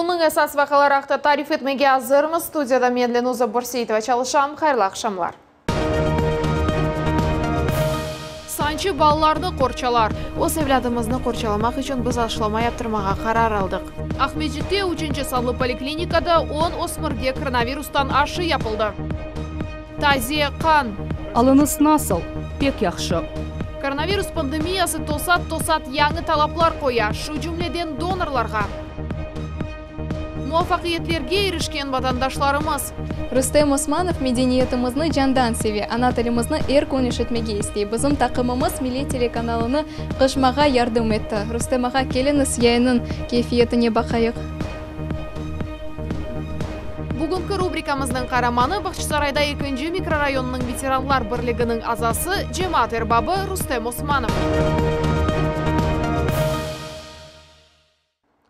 Күннің әсас вақаларақты тариф етмеге азырмыз. Студияда мен Ленуза Борсейтова çalışам. Хайрлы ақшамлар. Санчы балаларды қорчалар. Осы evladımızны қорчаламақ үшін біз ашыламай аптырмаға қарар алдық. Ахмеджетте 3-ші санлы поликлиникада 10 осмырге коронавирустан ашы yapıldı. Тазия қан. Алыныс насыл? Пек яқшы. Коронавирус пандемиясы тосат яңы талаплар қоя, шу жүмледен донорларға. Muvaffaqiyetlerге erişken vatandaşlarımız. Рустем Османов медениетімізні жандан севе, ана тілімізні еркін ешетмеге істей. Бізім тақымымыз Милли телеканалыны қышмаға ярдым етті. Рустем аға, келіңіз яйының кефиетіне бақайық. Бүгінгі рубрикамыздың қараманы Бақшысарайда 2-ші микрорайонының ветеранлар бірлігінің азасы Жемат Эрбабы Рустем Османов.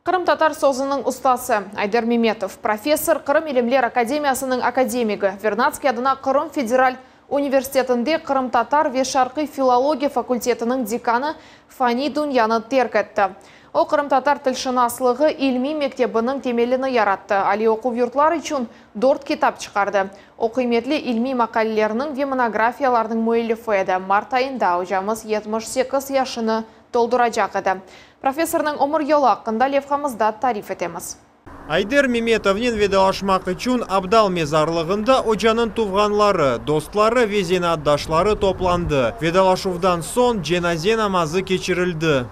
Қырым-татар созының ұстасы Айдар Меметов, профессор Қырым Илимлер Академиясының академигі, Вернадский адына Қырым Федераль университетінде Қырым-татар ве шарқи филология факультетінің деканы Фани Дуньяны терк етті. О Қырым-татар тілшінаслығы илми мектебінің темеліні яратты. Али оқу юртлар үшін 4 китап шығарды. О қиметлі илми мақалелерінің ве монографияларының мөйліфі еді. Март айында ұжамыз 78 яшыны толдырacak еді. Профессорның өмір жолы ақында левхамызда тариф етеміз. Айдар Меметовнен ведалашмақ үшін Абдал мезарлығында ожанын туғанлары, достлары ве зенаддашлары топланды. Ведалашувдан сон женазе намазы кечірілді.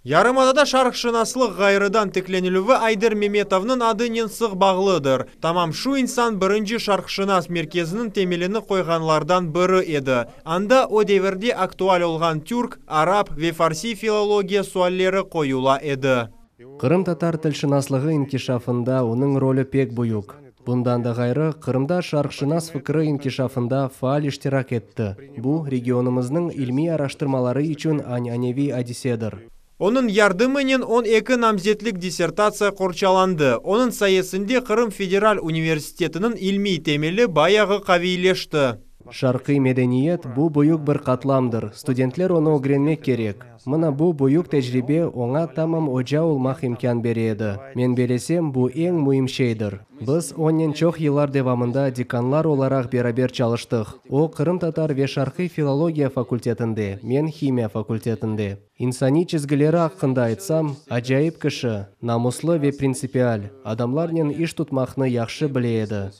Ярымадада шарықшынаслық ғайрыдан тікленілуі Айдар Меметовның адынен сық бағлыдыр. Тамам шу инсан бірінші шарықшынас мерkezінің темеліні қойғанлардан бірі еді. Анда о деверде актуал олған түрк, араб ве фарси филология суаллері қойула еді. Қырым-татар тілшінаслығы инкишафында оның ролі пек бұйық. Бұндан да ғайры Қырымда шарықшынас фікірі инкишафында фаал іштирак етті. Бұл регионымыздың илми араштырмалары үшін аневий одиседір. Onun yardımının 12 namzetlik disertasiya korçalandı. Onun sayesinde Kırım Federal Üniversiteti'nin ilmi temeli bayağı kavileşti. Шарқи медениет бұл бұйық бір қатламдыр. Студентлер оны öğrenmek керек. Мына бұл бұйық тәжірибе оңа тамам ожа олмақ имкан береді. Мен белесем, бұл ең мұйым шейдір. Біз онен чоқ елар девамында деканлар оларақ берабер çalışтық. О Қырым-татар ве шарқи филология факультетінде, мен химия факультетінде. Инсани чізгілері ақында айтсам, ажайып кіші, намуслы ве принципиал. Адамларнен іш тұтмақны яқшы біледі.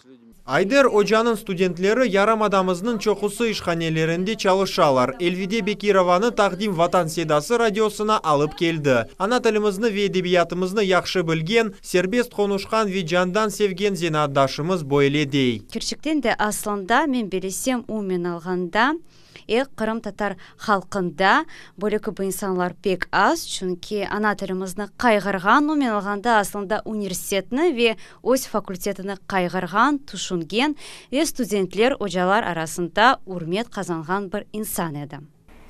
Айдар Ожанын студентлері ярам адамызның чоқысы işhanelерінде çalışалар. Эльвиде Бекированы тақдим ватан седасы радиосына алып келді. Ана тілімізні ве edebiyatımызны яқшы білген, сербест қонушқан ве жандан севген зенаддашымыз бойледей. Керчіктен де аслында мен белесем умен алғанда, Қырым-татар халқында бөлікі бұл инсанлар пек аз, чүнки ана тілімізні қайғырған, умен алғанда аслында университетіні ве өз факультетіні қайғырған, тұшынген, ве студентлер ожалар арасында урмет қазанған бір инсан еді.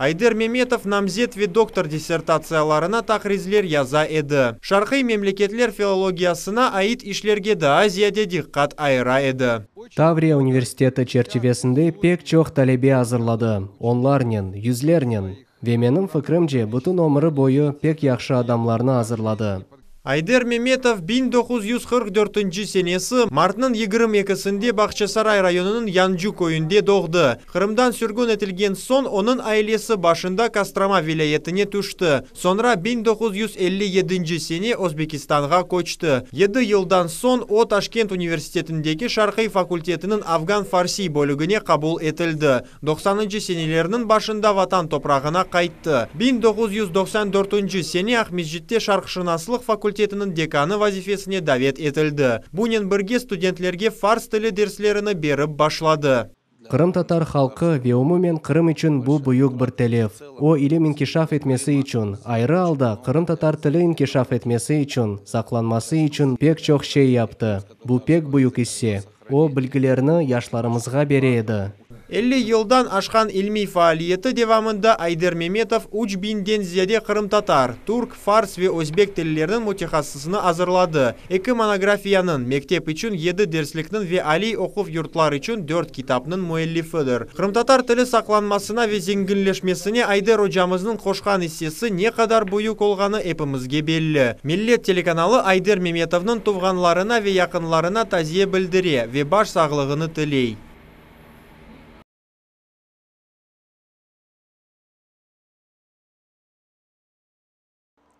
Айдар Меметов намзет ве доктор диссертацияларына тақризлер яза еді. Шарқи мемлекетлер филологиясына айт ишлерге да Азияде диққат айыра еді. Таврия университеті черчевесінде пек чоқ талебе азырлады. Онларнен, юзлернен. Ве менің фікірімже бұтын өмірі бойы пек яқшы адамларны азырлады. Айдар Меметов 1944 senesi Mart'ın 22'sinde Bahçesaray rayonunun Yancı köyünde doğdu. Kırım'dan sürgün etilgen son onun ailesi başında Kostroma vilayetine düştü. Sonra 1957 sene Özbekistan'a koçtu. 7 yıldan son o Taşkent Üniversitesi'ndeki Şarkı Fakülteti'nin Afgan Farsi bölüğüne kabul edildi. 90. senelerinin başında vatan toprağına kayıttı. 1994 sene Ahmedjit'te Şarkışınaslık Fakülteti'nin dekаны вазифесіне давет етілді. Бұнен бірге студенттерге фарс тілі дерслеріні беріп башлады. Қырым-татар халқы ве умумен Қырым үшін бұл бұйық бір телев. О илім инкишаф етмесі үшін, айры алда Қырым-татар тілі инкишаф етмесі үшін, сақланмасы үшін пек чоқ шей япты. Бұл пек бұйық іссе. О білгілеріні яшларымызға береді. 50 yıldan aşkan ilmi faaliyeti devamında Ayder Memetov 3000'den ziyade Kırım-Tatar, Türk, Fars ve Özbek tillerinin mütehassısını hazırladı. 2 monografiyanın, mektep için 7 dersliknin ve ali okuf yurtlar için 4 kitapının müellifidir. Kırım-Tatar tili saklanmasına ve zenginleşmesine Ayder hocamızın koşkan hissesi ne kadar büyük olğanı hepimizge belli. Millet telekanalı Ayder Memetov'un tuğanlarına ve yakınlarına taziye bildiriyor ve baş sağlığını tiley.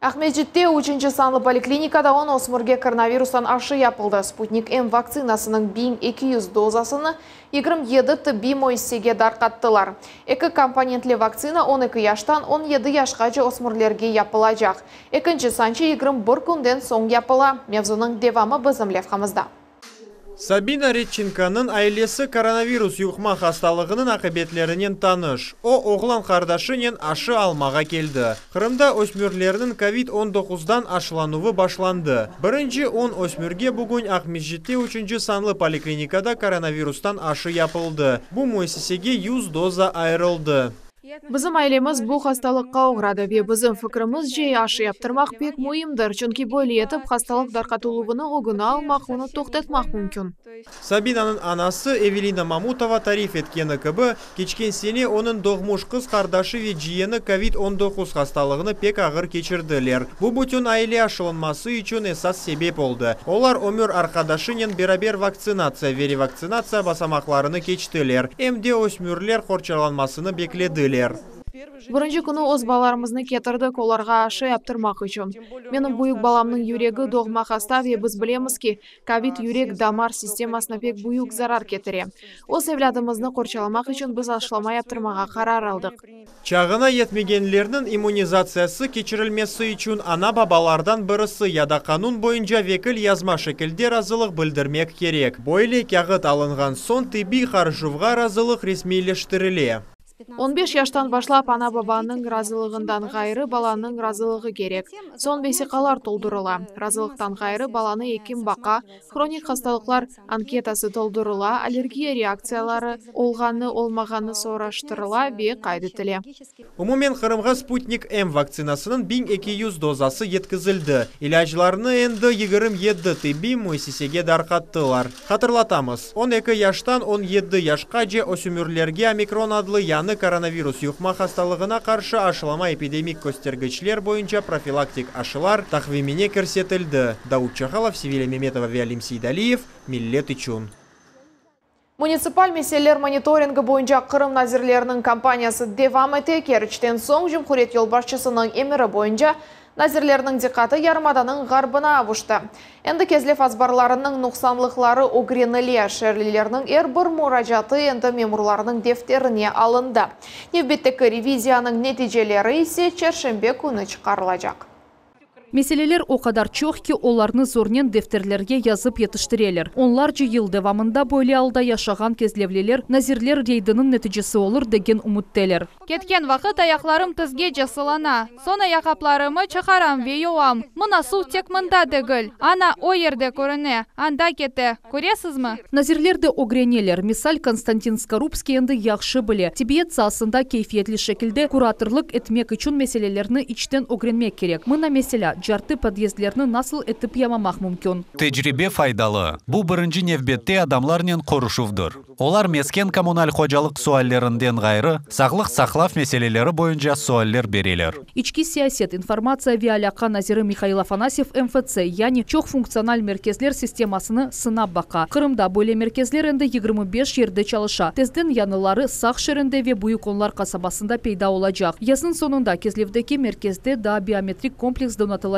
Ахмеджитте 3-ші санлы поликлиникада 10 осмырге коронавирустан ашы yapıldı. Sputnik M vakцинасының 1200 dozasını 27 tıbbi müessesеге darqattılar. 2 komponentli vakцина 12 yaştan 17 yaşqaca osmırlerге yapılacak. Ikinci sançı 21 günden soң yapıla. Mevzunun devamı bizim levhamızda. Sabina Redchinka'nın ailesi koronavirus yuqma hastalığının akıbetlerinin tanış. O oğlan kardeşinin aşı almağa geldi. Kırım'da ösmürlerinin COVID-19'dan aşılanıvı başlandı. Birinci 10 ösmürge bugün Ahmedjit'te 3. sanlı poliklinikada koronavirustan aşı yapıldı. Bu müessesege 100 doza ayrıldı. Bizim ailemiz bu hastalıkka uğradı ve bizim fikrimizce aşı yaptırmak pek mühimdir. Çünkü böyle yetip hastalık darqatılığını oguna almak, onu toxtatmak mümkün. Sabina'nın anası Evelina Mamutova tarif etkeni gibi, geçken sene onun doğmuş kız kardeşi ve ciyeni COVID-19 hastalığını pek ağır geçirdiler. Bu bütün aile aşılanması için esas sebep oldu. Onlar ömür arkadaşının beraber vaksinasiya ve revaksinasiya basamaklarını geçtiler. Hem de ösmürler korçalanmasını beklediler. Birinci günü öz balalarımızı getirdik olarga aşı yaptırmak için. Benim büyük balamның yüreği doğma hasta ve biz bilemiz ki COVID yürek damar sistemasına pek büyük zarar getirir. O evladımızı korçalamak için biz aşılama yaptırmağa karar aldık. Çağına yetmegenlerinin immunizasiyası geçirilmesi için ana babalardan birisi ya da kanun boyunca vekil yazma şekilde razılık bildirmek gerek. Böyle kağıt alıngan son tibbi karşıvğa razılık resmileştirilir. 15 yaştan başlap ana babanın razılığından gayrı balanın razılığı gerek. Son vesikalar toldurula. Razılıktan gayrı balanı hekim baka, kronik hastalıklar anketası toldurula, alergiya reaksiyaları olğanı olmağanı soraştırıla ve kaydetili. Umumen Kırım'a Sputnik M vaksinasının 1200 dozası yetkizildi. İlaçlarını endi 27 tibbi müessesege darqattılar. Hatırlatamız, 12 yaştan 17 yaşqaca ösmürlerge omikron adlı yanı koronavirus yuqma hastalığına karşı aşılama epidemik göstergeçler boyunca profilaktik aşılar takvimine kirsetildi. Davut Çakalov, Sevil Memetova ve Alim Seydaliyev, Millet için. Municipal meseleler monitoringi boyunca Kırım nazirlerinin kampanyası devam ete. Kerçten soң Cumhuriyet yolbaşçısının emiri boyunca nazirlerinin dikkati yarımadanın garbına avuştu. Endi kezlef azbarlarının noksanlıkları ogrenili şerlilerinin bir muracatı endi memurlarının defterine alındı. Növbetteki reviziyanın neticeleri ise çarşembe günü çıkarılacak. Meseleler o kadar çok ki onlarını zornen defterlerge yazıp yetiştireler. Onlarca yıl devamında böyle alda yaşagan kezlevliler nazirler reydinin neticesi olur degen umutteler. Ketken vakit ayaklarım tizge jasılana. Son ayakkabılarımı çıkaram ve yoğam. Mına su tek mında degil. Ana o yerde körüne. Anda kete. Көресіз mi? Nazirler de ogreneler. Misal Konstantin Skorupski endi yaxşı bile. Tibet sahasında keyfiyetli şekilde kuratorluk etmek için meselelerini içten ogrenmek gerek. Mına mesela jartı podyezdlerini nasıl etip yamamak mümkün. Tecrübe faydalı. Bu birinci nevbette adamlarının koruşuvdur. Olar mesken kommunal hocalık suallerinden gayrı, sağlık saklaf meseleleri boyunca sualler beriler. İçki siyaset, informasiya ve alaka naziri Mikhail Afanasyev MFC, yani çok fonksiyonel merkezler sistemasını sınab baka. Kırım'da böyle merkezler endi 25 yerde çalışa. Tezden yanıları Sağ şerinde ve Buyukonlar kasabasında peyda olacak. Yazın sonunda Kezlevdeki merkezde daha biometrik kompleks donatılacak.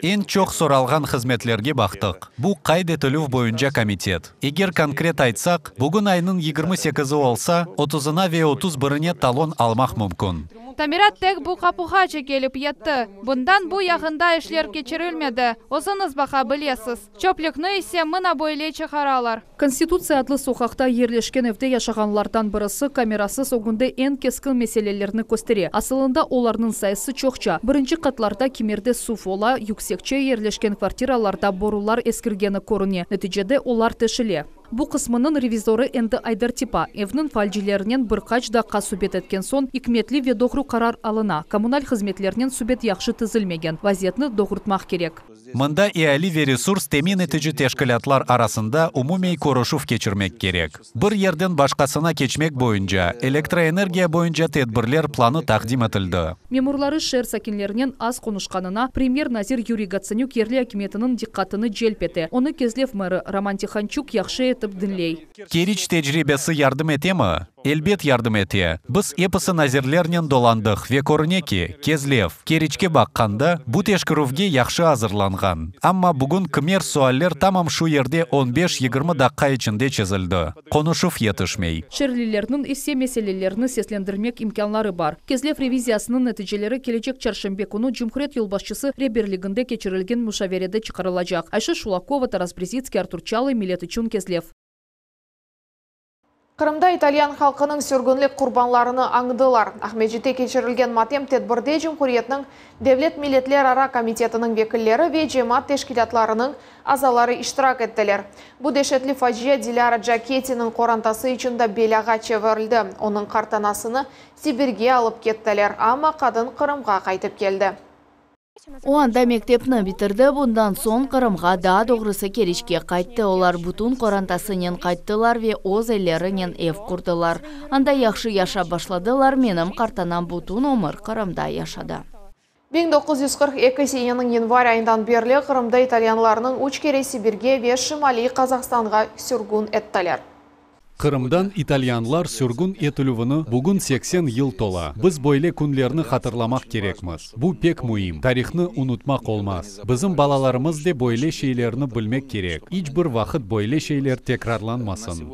En çok soralgan hizmetlerge baktık. Bu kaydetülüv boyunca komitet. Eğer konkret aytsak, bugün ayının 28'i olsa, 30'una ve 31'ine talon almak mümkün. Tamirat tek bu kapığa çekilip yattı. Bundan bu yakında işler geçirilmedi. Ozınız baka bilesiz. Çöplüknü ise mına böyle çıkaralar. Konstitusiya adlı sokakta yerleşken evde yaşaganlardan birisi kamerasız o günde en keskin meselelerini gösteriyor. Aslında onların sayısı çokça. Birinci katlarda kimerde su fola, yüksekçe yerleşken kvartiralarda borular eskirgeni korunuyor. Neticede onlar teşili. Бу кысмынын ревизоры энди Айдар Типа. Эвнын фальжилеринен бір качда субет эткен сон икметли ве дохру карар алына. Коммуналь хизметлеринен субет яхшы тызылмеген. Вазиятны дохуртмак керек. Мында иәли ве ресурс темин этижи тешкилатлар арасында умумей корушув кечирмек керек. Бір ерден башкасына кечмек боюнча, электроэнергия боюнча тедбирлер планы тақдим этилди. Мемурлары шер сакинлеринен аз конушканына премьер Назир Юрий Гацанюк ерлі акиметінің диққатыны желпеті. Оны кезлев мэрі Роман Тиханчук яхшы етіп дінлей. Керич тежрибесі ярдым етемі? Элбет ярдым ете. Біз эпысы назирлернен доландық ве көрінеки, кезлев, керичке баққанда бұ тешкіруфге яхшы азырланған. Амма бүгін кімер суаллер тамам шу ерде 15-20 даққа içinde чезілді. Конушув етішмей. Шерлилерінің есе меселелеріні сеслендірмек имканлары бар. Кезлев ревизиясының нәтижелері келечек чаршембе күні Cumhuriyet Yolbaşçısı Реберлигінде кечірілген мушавереде чықарылacak. Айша Шулакова, Тарас Брезицкий, Артур Чалы, Милет Ичун, Кезлев. Қырымда итальян халқының сүргінлік құрбанларыны аңдылар. Ахмеджите кечірілген матем тедбірде Cumhuriyetнің Devlet Milletler Ara Комитетінің векіллері ве жемат тешкилатларының азалары иштирак еттілер. Бұ дешетлі фажия Диляра Джакетінің қорантасы içinde беляға чевірілді. Оның қартанасыны Сибирге алып кеттілер, ама қадын Қырымға қайтып келді. O anda mekteптің bitirdi, bundan son Qırımға daha doğrusu kerişke қайтты. Олар бүтін қорантасынен қайттылар ве оз елерінен ev құрдылар. Анда яхшы яша башладылар, менім қартанам бүтін өмір Qırımда яшады. 1942 сененің январь айындан берлі Qırımда итальянларының үч кере Сибирге ве Шымали Қазақстанға сүргін еттілер. Qırımdan İtalyanlar sürgün etülüvünü bugün 80 yıl tola. Biz böyle günlerini hatırlamak gerekmez. Bu pek mühim. Tarihini unutmak olmaz. Bizim balalarımız da böyle şeylerini bilmek gerek. Hiçbir vakit böyle şeyler tekrarlanmasın.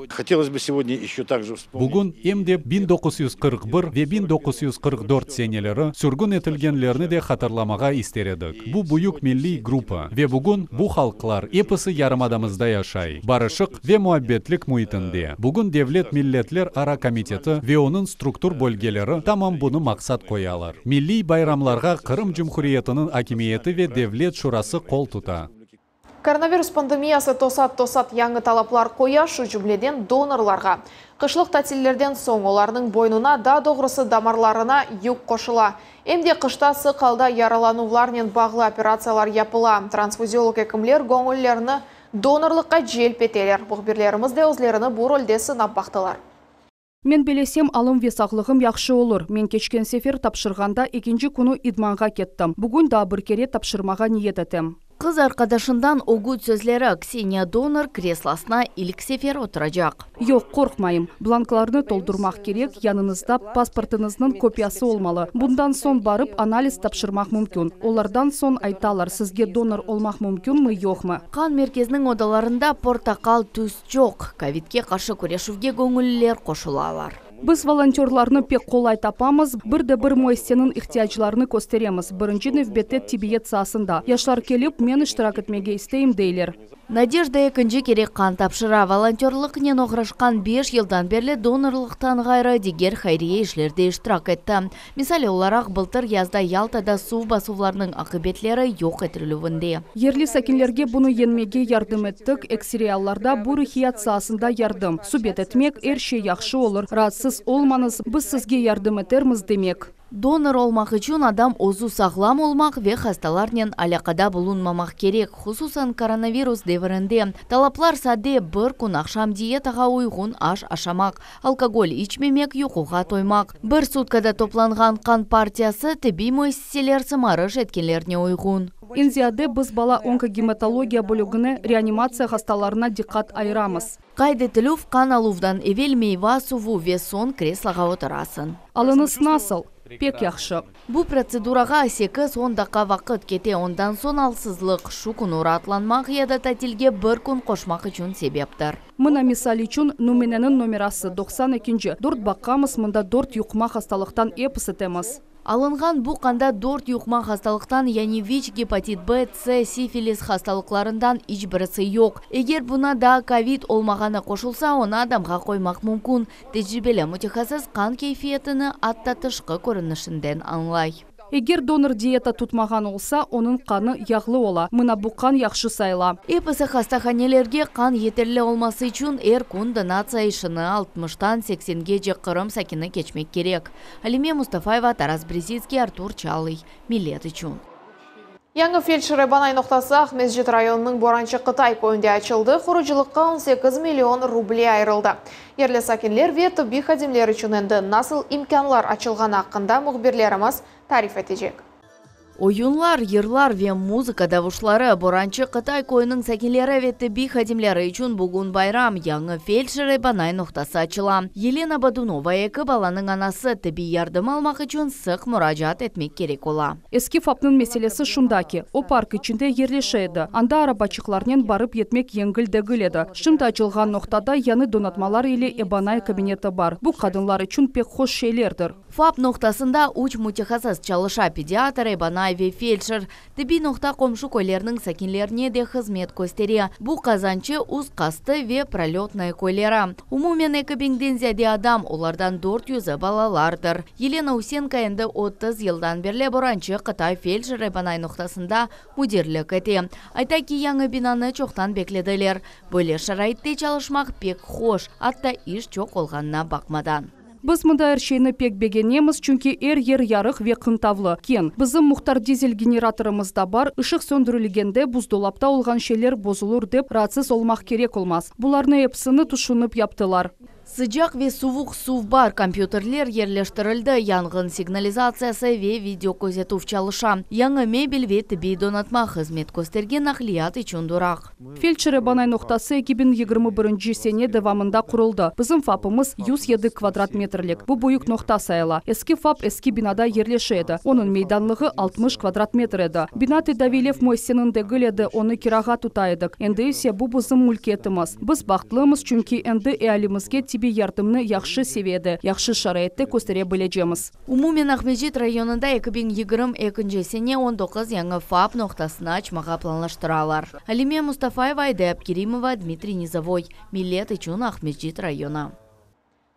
Bugün hem de 1941 ve 1944 seneleri sürgün etilgenlerini de hatırlamaya istedik. Bu büyük milli grupa ve bugün bu halklar hepsi yarımadamızda yaşay. Barışık ve muhabbetlik muhitinde. Bugün Devlet Milletler Ara Komiteti ve onun struktur bölgeleri tamam bunu maksat koyalar. Milli bayramlarga Qırım Cumhuriyeti'nin hakimiyeti ve devlet şurası kol tuta. Коронавирус пандемиясы тосат яңы талаплар қоя, шу жүмледен донорларға. Қышлық тәтелерден соң олардың бойнына да доғрысы дамарларына юк қошыла. Емде қышта сықалда яраланулармен бағлы операциялар япыла. Трансфузиолог екімлер көңіллеріні донорлыққа желпетелер. Бұғберлеріміз де өзлеріні бұл рөлде сынап бақтылар. Мен белесем алым ве сақлығым яқшы olur. Мен кечкен сефер тапшырғанда екінші күні идманға кеттім. Бүгін да бір кере тапшырмаға ниет етем. Kız arkadaşından oğut sözleri Kseniya Donor kreslosuna ilk sefer oturacak. Yok, korkmayım. Blanklarını doldurmak gerek, yanınızda pasportunuzun kopyası olmalı. Bundan son barıp analiz tapşırmak mümkün. Onlardan son aytalar, sizge donor olmak mümkün mü, yok mu? Kan merkezinin odalarında portakal tüs yok. Covid'ge karşı күрешуге көңіллер қошылалар. Біз волонтерларны пек қолай тапамыз, бір мойстенің ихтияжларны көстереміз. Бірінші нөвбетте Тибет сасында. Яшлар келіп, мен іштирак етмеге істейм дейлер. Надежда екінші керек қан тапшыра. Волонтерлықнен оғырашқан 5 елдан берлі донорлықтан ғайры дегер хайрие ішлерде іштирак етті. Мисалы оларақ былтыр язда Ялтада су басуларының ақыбетлері yok етірілуінде. Ерлі сәкенлерге бұны енмеге ярдым еттік. Эксериалларда бұл рухият сасында ярдым. Субет етмек әрше яқшы olur. Сіз олманыз, біз сізге ярдым етерміз демек. Донор olmak için адам озу сағлам olmak ve хасталарнен алақада bulunmamak керек. Хусусан коронавирус devrinde талаплар саде бір күн ақшам диетаға uygun аш ашамак, алкоголь içmemek, yuquға тоймак. Бір суткада топланған қан партиясы тіби мөйсеселер сымарыш еткенлеріне uygun. Инзияде біз бала онкогематология бөлігіне реанимация хасталарына диққат айырамыз. Қайды тілув қан алувдан евел мейва суву ве сон креслаға отырасын. Алыныз насыл? Пек яқшы. Бұл процедураға 8-10 даққа вақыт кете, ондан сон алсызлық шу күн ұратланмақ еді тәтілге бір күн қошмақ үшін себептір. Мына мисал үшін нөмененің номерасы 92. Дорт баққамыз, мұнда дорт юқма хасталықтан епіс етеміз. Алынған бұл қанда дорт юқма хасталықтан, яғни ВИЧ, гепатит Б, С, сифилис хасталықларындан ешбірісі жоқ. Егер бұна да ковид олмағаны қошылса, оны адамға қоймақ мүмкін. Тәжірибелі мутехасыз қан кейфиетіні атта тышқы көрінішінден аңлай. Егер донор диета тутмаган олса, оның қаны яғлы ола. Мына бұқан яқшы сайла. Эпысы хастаханелерге қан етерлі олмасы үшін күн донация ішіні 60-тан 80-ге же Қырым сәкіні кечмек керек. Алиме Мустафаева, Тарас Брезицкий, Артур Чалый, Милет үшін. Яңы фельдшері Банай ноқтасы Ақмесжет районының Боранчы Қытай көйінде açılды. Құрыжылыққа 18 миллион рубль айырылды. Ерлі сәкенлер ве түбі қадемлер үшін енді насыл имканлар açылған ақында мұғберлеріміз тариф етежек. Ойынлар, йырлар ве музыка давышлары Боранчы Қытай көйінің сәкелері ве тіби қадемлері үшін бүгін байрам яңы фельдшері Банай ноқтасы açыла. Елена Бадунова екі баланың анасы тіби ярдым алмақ үшін сық мұражат етмек керек ола. Eski FAP'ның meselesi şundaki, o park içinde yerleşeydi. Anda arabaçıklarının barıp yetmek yengil degiledi. Şimdi açılgan noktada yanı donatmalar ile Banay kabineti var. Bu kadınlar için pek hoş şeylerdir. FAP ноқтасында уч мутехасыз çalışa педиатр Банай ве фельдшер. Тіби ноқта комшу көйлерінің сәкенлеріне де қызмет көстере. Бұ қазанчы уз қасты ве пролетный көйлері. Умумен екібіңден зәде адам, олардан 400 балалардыр. Елена Усенко енді 30 елдан берле Боранчы Қытай фельдшері Банай ноқтасында мудерлік әте. Айта ки яңы бинаны чоқтан бекледілер. Бөле шарайтте çalışмақ пек хош, атта иш чоқ олғанына бақмадан. Біз мұнда әршейіні пек бегенеміз, чүнки ер ярық ве қынтавлы. Кен, біздің мұқтар дизель генераторымызда бар, ұшық сөндірілгенде бұздолапта олған шелер бозылыр деп ратсыз олмақ керек олмаз. Бұларны епсіні тұшынып яптылар. Sıcak ve soğuk su бар компьютерлер yerleştirildi. Yangın signalizasyası ve video көзетув çalışa. Яңы мебель ve тіби donatma hizmet göstergen nakliyat için durak. Фельдшері Банай ноқтасы 2021 сене devamında kuruldu. Bizim FAP'ımız 107 kvadrat metrlik. Bu büyük nokta sayıla. Eski FAP eski binada yerleşeydi. Onun meydanlığı 60 kvadrat metredi. Bina Tedavilev Moysen'inde güledi. Onu kiraga tutaydık. Endi ise bu bizim mülkiyetimiz. Biz baxtlımız çünkü endi eyalimizge tibi yardımını yaxşı seviyede, yaxşı şarayette көстере білежеміз. Umumen Ақмесжет районында 2022 сене 19 яңы FAP ноқтасына açmaға planlaştırалар. Алиме Мустафаева, Айда Абкеримова, Дмитрий Низовой. Милет үшін Ақмесжет района.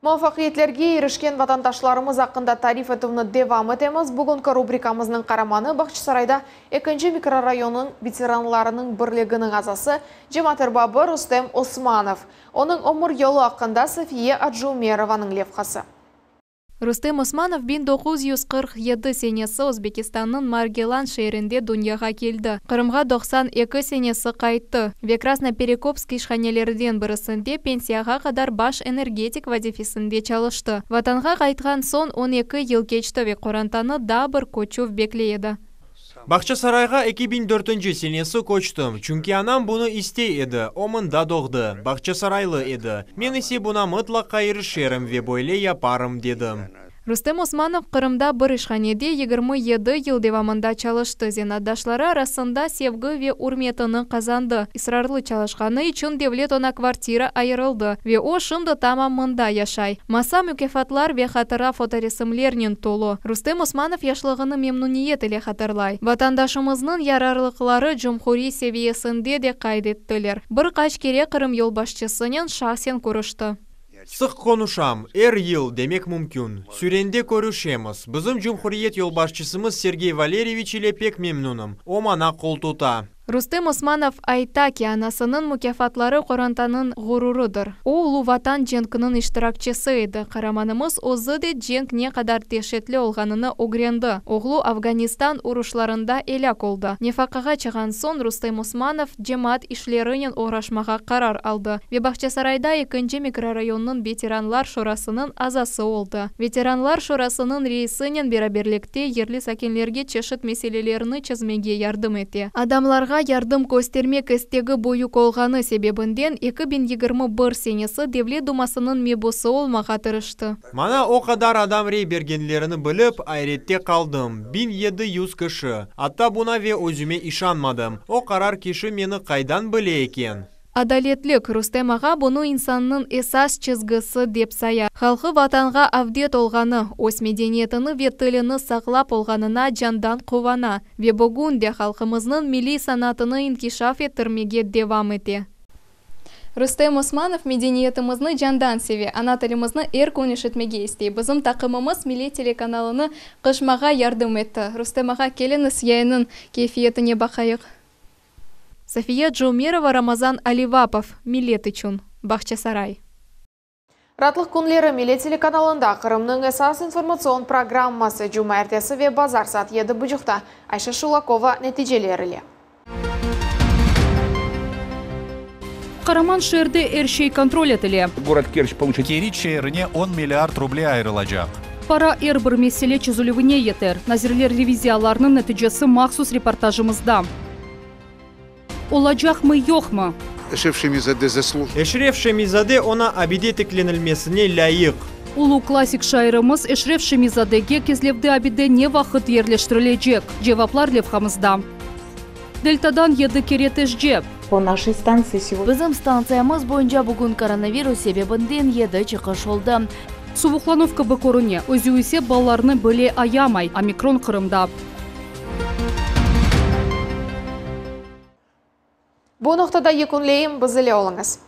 Muvaffaqiyetlerге erişken vatandaşlarımız hakkında tarif etuvni devam etemiz. Bugünkü rubrikamızın qaramani Baxçısarayda 2. mikrorayonun veteranlarının birliginin azası Cemater Babı Rustem Osmanov. Onun omur yolu hakkında Safiye Adjumerovanың levhası. Rustem Osmanov 1947 senesi Özbekistan'ın Margilan şehrinde dünyaya geldi. Kırımga 92 senesi kayıttı ve Krasnoperekopsk işhanelerden birisinde pensiyaga kadar baş energetik vazifesinde çalıştı. Vatanға kayıtgan son 12 yıl geçti ve Korantanı da bir koçuv bekleydi. Baxçısarayga 2004 senesi koçtum. Çünkü anam bunu isteydi. Omunda doğdu. Baxçısaraylı edi. Men ise buna mutlaka erişerim ve böyle yaparım dedim. Rustem Osmanov Kırım'da bir işhanede 27 yıl devamında çalıştı. Zenadaşları arasında sevgi ve hürmetini kazandı. Israrlı çalışkanı için devlet ona kvartira ayırıldı ve o şimdi tamamında yaşay. Masa mükafatlar ve hatıra fotoresimlerinin tolu. Rustem Osmanov yaşlığını memnuniyet ile hatırlay. Vatandaşımızın yararlıkları cumhuri seviyesinde de kaydettiler. Birkaç kere Kırım yolbaşçısının şahsen görüştü. Sık konuşam, yıl demek mümkün. Sürende görüşemiz. Bizim Cumhuriyet yolbaşçısımız Sergey Valerievich ile pek memnunum. O bana kol tuta. Rustem Osmanov ayta ki anasının mükafatları Korantanın gururudur. O Ulu Vatan cenkinin iştirakçısıydı. Kahramanımız özü de cenk ne kadar dehşetli olganını öğrendi. Oğlu Afganistan uruşlarında elak oldu. Nefakaga çıkan son Rustem Osmanov cemaat işlerinin uğraşmağa karar aldı. Ve Baxçısarayda 2. mikrorayonun veteranlar şurasının azası oldu. Veteranlar şurasının reisinin beraberlikte yerli sakinlerge çeşit meselelerini çözmege yardım etti. Adamlarga yardım göstermek istegi büyük olğanı sebebinden 2021 senesi Devlet Dumasının mebusu olmağa tırıştı. Mana o kadar adam rey bergenlerini bilip ayrette kaldım. 1700 kişi. Hatta buna ve özüme işanmadım. O karar kişi meni kaydan bile eken. Adaletlik Rustem ağa bunu insanın esas çizgisi dep saya. Halkı vatanға avdet olğanı, öz medeniyetini ve tilini saqlap olğanına candan quvana ve bugün de halkımızın milli sanatını inkişaf ettirmege devam etti. Рустем Османов медениетімізні жандан севе, ана тілімізні еркін ешетмеге істей. Бізім тақымымыз Милли телеканалыны қышмаға ярдым етті. Рустемаға келініс яйының кейфиетіне бақайық. София Джумерова, Рамазан Аливапов, Милли Тычун, Бахчасарай. Ратлық күнлері Милли телеканалында Қырымның əsas информацион программасы Жума әртесі ве базар сат еді бұжықта. Айша Шулакова нәтижелерілі. Қараман шерде әршей контроль етілі. Город Керчь получит. Керич шеріне 10 миллиард рублей айрылacak. Пара бір меселе чүзілігіне етер. Назирлер ревизияларының нәтижесі мақсус репортажымызда. Olacak mı yok mu? Эшреф Шемизаде ona abide teklenilmesine layık. Улу классик шайрымыз Эшреф Шемизадеге кезлевді абиде не вақыт ерлештірілежек. Жеваплар левхамызда. Дельтадан еді керетеш жеп. По нашей станции сегодня. Bizim станциямыз бойынша бүгін коронавирус себебінден еді чықыш олды. Субуклановка бекоруне. Өзі балларны бөле аямай. Омикрон Қырымда. Бұл нұқтада екінлейім бізілі олыңыз.